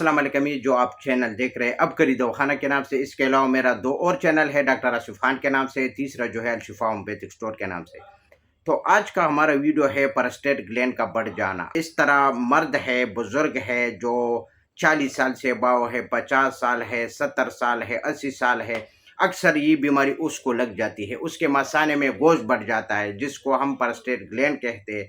السلام علیکم، یہ جو آپ چینل دیکھ رہے ہیں اب کری دواخانہ کے نام سے، اس کے علاوہ میرا دو اور چینل ہے ڈاکٹر آصف خان کے نام سے، تیسرا جو ہے الشفا ہومیوپیتھک اسٹور کے نام سے۔ تو آج کا ہمارا ویڈیو ہے پرسٹیٹ گلینڈ کا بڑھ جانا۔ اس طرح مرد ہے، بزرگ ہے، جو 40 سال سے باؤ ہے، 50 سال ہے، 70 سال ہے، 80 سال ہے، اکثر یہ بیماری اس کو لگ جاتی ہے۔ اس کے مثانے میں گوشت بڑھ جاتا ہے جس کو ہم پرسٹیٹ گلینڈ کہتے ہیں۔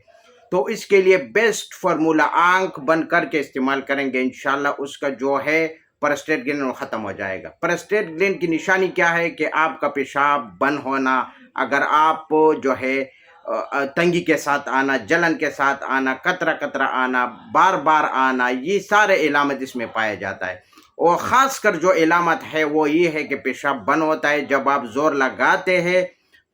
تو اس کے لیے بیسٹ فارمولا آنکھ بند کر کے استعمال کریں گے، انشاءاللہ اس کا جو ہے پرسٹیٹ گلینڈ ختم ہو جائے گا۔ پرسٹیٹ گلینڈ کی نشانی کیا ہے کہ آپ کا پیشاب بند ہونا، اگر آپ جو ہے تنگی کے ساتھ آنا، جلن کے ساتھ آنا، قطرہ قطرہ آنا، بار بار آنا، یہ سارے علامت اس میں پایا جاتا ہے۔ اور خاص کر جو علامت ہے وہ یہ ہے کہ پیشاب بند ہوتا ہے، جب آپ زور لگاتے ہیں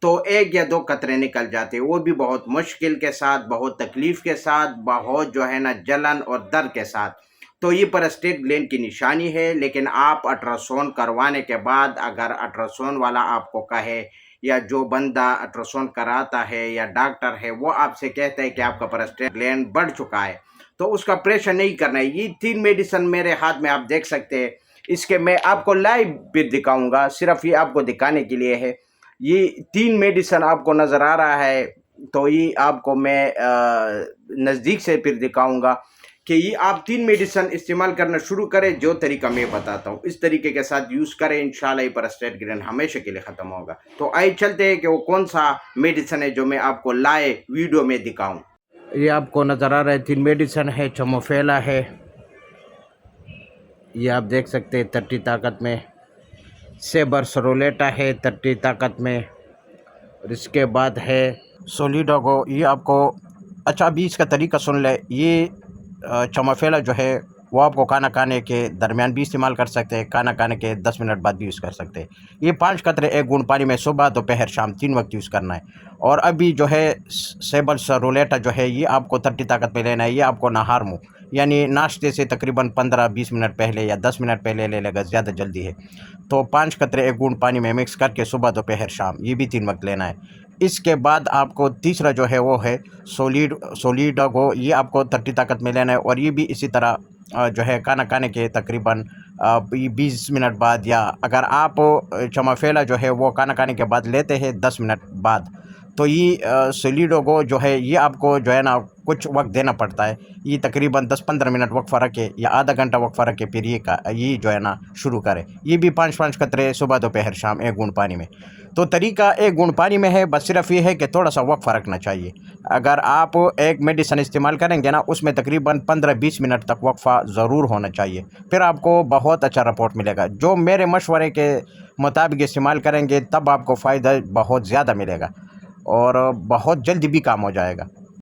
تو 1 یا 2 قطرے نکل جاتے ہیں، وہ بھی بہت مشکل کے ساتھ، بہت تکلیف کے ساتھ، بہت جو ہے نا جلن اور درد کے ساتھ۔ تو یہ پرسٹیٹ گلینڈ کی نشانی ہے۔ لیکن آپ الٹراساؤنڈ کروانے کے بعد اگر الٹراساؤنڈ والا آپ کو کہے یا جو بندہ الٹراساؤنڈ کراتا ہے یا ڈاکٹر ہے وہ آپ سے کہتا ہے کہ آپ کا پرسٹیٹ گلینڈ بڑھ چکا ہے، تو اس کا پریشر نہیں کرنا ہے۔ یہ 3 میڈیسن میرے ہاتھ میں آپ دیکھ سکتے ہیں، اس کے میں آپ کو لائیو بھی دکھاؤں گا، صرف یہ آپ کو دکھانے کے لیے ہے۔ یہ 3 میڈیسن آپ کو نظر آ رہا ہے، تو یہ آپ کو میں نزدیک سے پھر دکھاؤں گا کہ یہ آپ 3 میڈیسن استعمال کرنا شروع کریں، جو طریقہ میں بتاتا ہوں اس طریقے کے ساتھ یوز کریں، انشاءاللہ یہ پرسٹیٹ گلینڈ ہمیشہ کے لیے ختم ہوگا۔ تو آئے چلتے ہیں کہ وہ کون سا میڈیسن ہے جو میں آپ کو لائے ویڈیو میں دکھاؤں۔ یہ آپ کو نظر آ رہا ہے 3 میڈیسن ہے، چموفیلا ہے، یہ آپ دیکھ سکتے ہیں 30 طاقت میں، سیبر سرولیٹا ہے 30 طاقت میں، اور اس کے بعد ہے سولیڈوگو۔ یہ آپ کو اچھا ابھی اس کا طریقہ سن لے۔ یہ چموفیلا جو ہے وہ آپ کو کھانا کھانے کے درمیان بھی استعمال کر سکتے ہیں، کھانا کھانے کے 10 منٹ بعد بھی یوز کر سکتے ہیں۔ یہ 5 قطرے 1 گھونٹ پانی میں صبح، دوپہر، شام 3 وقت یوز کرنا ہے۔ اور ابھی جو ہے سیبر سرولیٹا جو ہے یہ آپ کو 30 طاقت میں لینا ہے، یہ آپ کو نہار منہ یعنی ناشتے سے تقریباً 15-20 منٹ پہلے یا 10 منٹ پہلے لے لے گا، زیادہ جلدی ہے تو 5 قطرے 1 گھونٹ پانی میں مکس کر کے صبح، دوپہر، شام یہ بھی 3 وقت لینا ہے۔ اس کے بعد آپ کو تیسرا جو ہے وہ ہے سولیڈوگو، یہ آپ کو 30 طاقت میں لینا ہے، اور یہ بھی اسی طرح جو ہے کھانا کھانے کے تقریباً 20 منٹ بعد، یا اگر آپ چموفیلا جو ہے وہ کھانا کھانے کے بعد لیتے ہیں 10 منٹ بعد، تو یہ سولیڈوگو جو ہے یہ آپ کو جو ہے نا کچھ وقت دینا پڑتا ہے۔ یہ تقریباً 10-15 منٹ وقفہ رکھے یا آدھا گھنٹہ وقفہ رکھے، پھر یہ جو ہے نا شروع کرے۔ یہ بھی 5-5 قطرے صبح، دوپہر، شام 1 گھونٹ پانی میں۔ تو طریقہ 1 گھونٹ پانی میں ہے، بس صرف یہ ہے کہ تھوڑا سا وقفہ رکھنا چاہیے۔ اگر آپ ایک میڈیسن استعمال کریں گے نا اس میں تقریباً 15-20 منٹ تک وقفہ ضرور ہونا چاہیے، پھر آپ کو بہت اچھا رپورٹ ملے گا۔ جو میرے مشورے کے مطابق استعمال کریں گے تب آپ کو فائدہ بہت زیادہ ملے گا اور بہت جلدی بھی کام ہو جائے گا۔